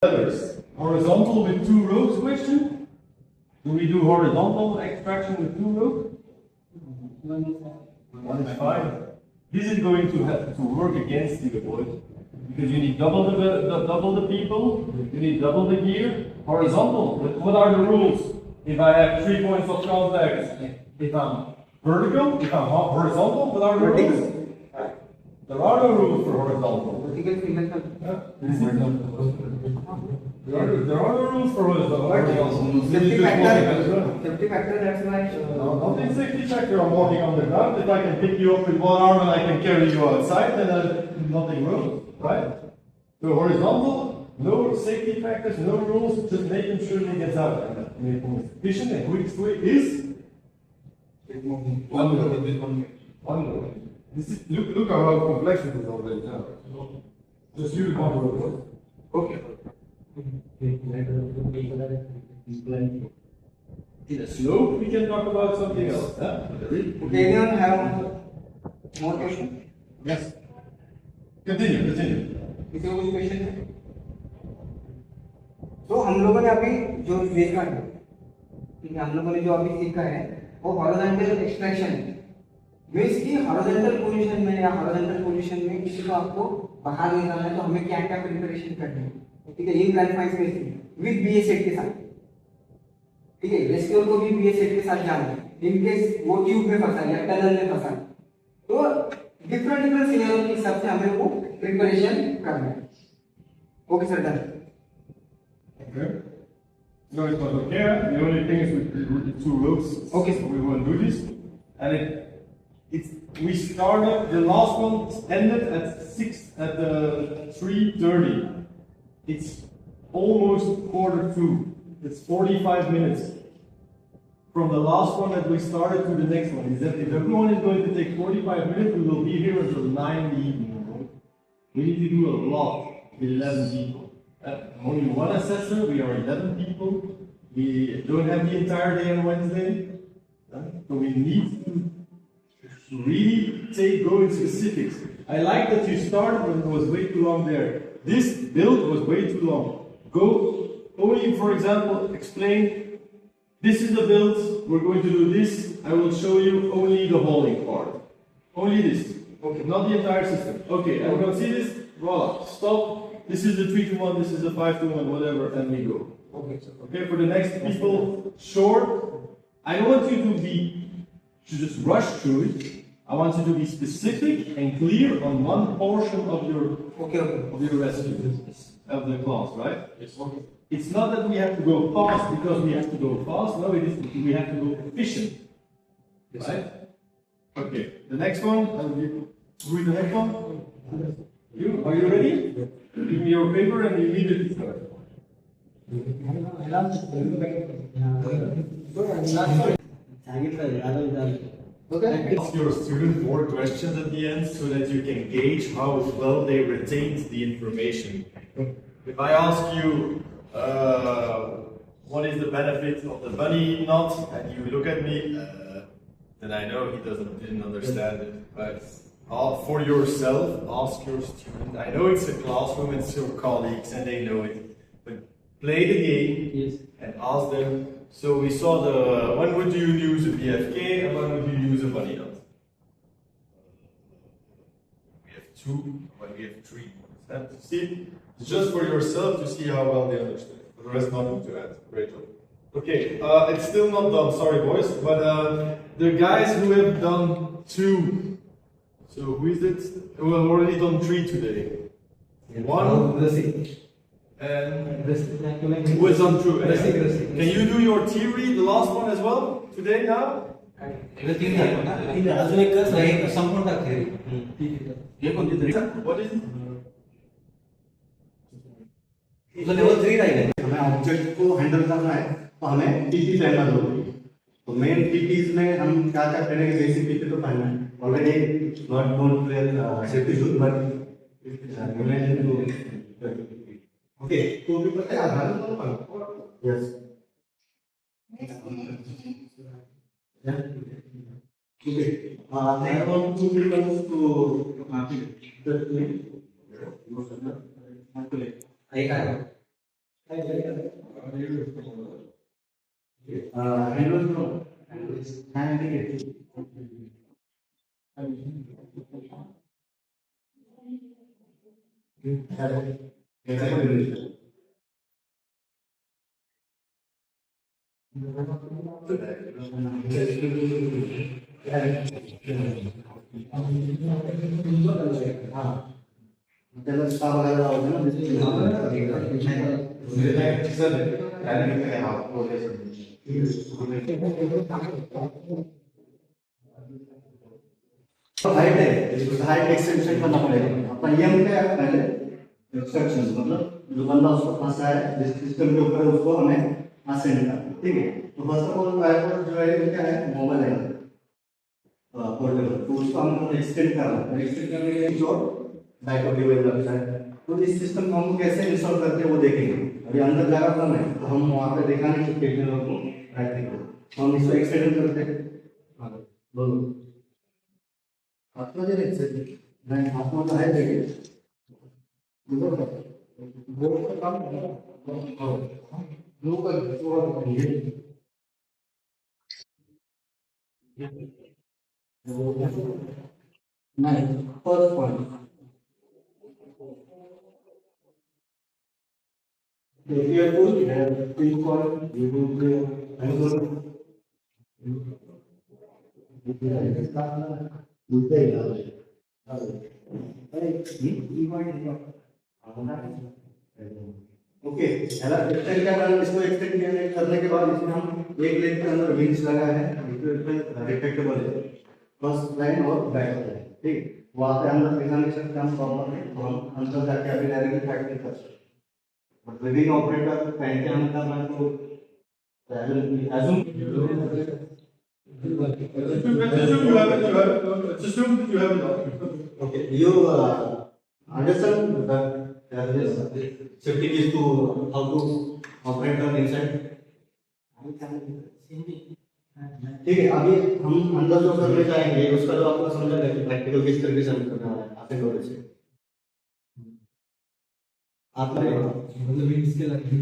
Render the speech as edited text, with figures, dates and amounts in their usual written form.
letters. Horizontal with 2 rows question. Do we do horizontal extraction with 2 rows? 1 is fine. This is going to have to work against you, boys. Because you need double the people, you need double the gear. Horizontal, what are the rules? If I have 3 points of contact, if I'm vertical, if I'm horizontal, what are the rules? There are no rules for horizontal. There are no rules for horizontal. Safety factor, that's why. Nothing safety factor. I'm walking on the ground. If I can pick you up with one arm and I can carry you outside, then nothing wrong, right? So horizontal, no safety factors, no rules, just making sure he gets out. And the most efficient and quickest way is one row. This is, look at how complex it is already now. Just use one row. Okay. In a slope, we can talk about something else. Huh? Okay, anyone have more question? Yes. Continue. किसी को कुछ question है? तो हम लोगों ने अभी जो देखा है, ठीक है, हम लोगों ने जो अभी सीखा है, वो हॉरिजॉन्टल एक्सट्रैक्शन है। मींस की हॉरिजॉन्टल पोजीशन में या हॉरिजॉन्टल पोजीशन में किसी को आपको बाहर ले जाना है तो हमें क्या क्या प्रिपरेशन करनी है, ठीक है, इन क्लासिफाइज में विद बीए सेट के साथ, ठीक है, रेस्क्यूअर को भी बीए सेट के साथ जाना है इन केस वो ट्यूब में फंसा है या टनल में फंसा है, तो डिफरेंट सिनेरियो के हिसाब से हमें वो प्रिपरेशन करना है। Okay sir, done. Okay. No, it was okay. The only thing is with the 2 ropes. Okay. So we won't do this. And we started, the last one ended at 3:30. It's almost 1:45. It's 45 minutes. From the last one that we started to the next one. Is that if everyone is going to take 45 minutes, we will be here until 9 in the evening. We need to do a lot with 11 people. Only one assessor, we are 11 people. We don't have the entire day on Wednesday. So we need to really go in specifics. I like that you started when it was way too long there. This build was way too long. Go only, for example, explain, this is the build, we're going to do this. I will show you only the hauling part. Only this. Okay, not the entire system. Okay, everyone see this? Voila, stop. This is the 3-to-1, this is the 5-to-1, whatever, and we go. Okay, Okay, for the next people, short. I don't want you to just rush through it. I want you to be specific and clear on one portion of your rescue of the class, right? Yes. Okay. It's not that we have to go fast because we have to go fast. No, it is we have to go efficient. Yes. Right? Okay. The next one. Read the next one. Are you ready? Give me your paper and you immediately start. Okay. Ask your student more questions at the end so that you can gauge how well they retained the information. If I ask you what is the benefit of the bunny knot and you look at me, then I know he didn't understand it. Right? For yourself, ask your student. I know it's a classroom, it's your colleagues, and they know it. But play the game. Yes. And ask them. So we saw when would you use a BFK and when would you use a bunny knot? We have 2, but we have 3. See, it's just for yourself to see how well they understand. For the rest, nothing to add. Great job. Okay, it's still not done. Sorry, boys, but the guys who have done 2. So who is it? Who have already done 3 today? 1. And who is on 2? Can you do your theory, the last one as well, today now? What is it? Level 3 रहेगा। हमें object को handle करना है तो हमें TT पहनना जरूरी है। तो मेन टीटीज में हम क्या क्या पहनेंगे, बेसिक टीटी तो पहनना है। Already not don't wear safety shoes but related to okay, तो भी पता है आधार तो yes okay, I want to belongs to त्याला स्टाफ वगैरह होता है ना हाइट है, हाइट एक्सटेंशन करना पड़ेगा। अपना यम क्या है पहले एक्सट्रैक्शन, मतलब जो बंदा उसको फंसा है जिस सिस्टम के ऊपर उसको हमें असेंड करना है, ठीक है। तो फर्स्ट ऑफ ऑल वायरपोर्ट जो है क्या है, मोबाइल है पोर्टेबल, तो उसको हमको एक्सटेंड करना है। एक्सटेंड करने के लिए जो बैकअप डिवाइस लगता है, तो इस सिस्टम को हम कैसे इंस्टॉल करते हैं वो देखेंगे। अभी अंदर जाकर कम है तो हम वहाँ पे दिखाने की टेक्निक को प्रैक्टिकल हम इसको एक्सटेंड करते हैं। हाँ बोलो आत्मजा नहीं आत्मजा है देखिए वो काम नहीं फर्स्ट पॉइंट ओके याला एक्सटेंड इसको एक्सटेंड करने के बाद इसमें हम एक लेग के अंदर विंग्स लगाए हैं, रिट्रैक्टेबल है फर्स्ट लाइन और बैक लाइन, ठीक। वहाँ पे अंदर दिखा नहीं सकते हम प्रॉपर, तो हम अंदर जाके अभी डायरेक्टली प्रैक्टिस कर सकते हैं। बट लिविंग ऑपरेटर पहन के हम करना तो okay, you understand that there is safety keys to how to operate the inside. ठीक है, अभी हम अंदर जो करने जाएंगे उसका जो आपको समझा है प्रैक्टिकल किस तरीके से हम करना है आपके नॉलेज से आपने मतलब इसके लगे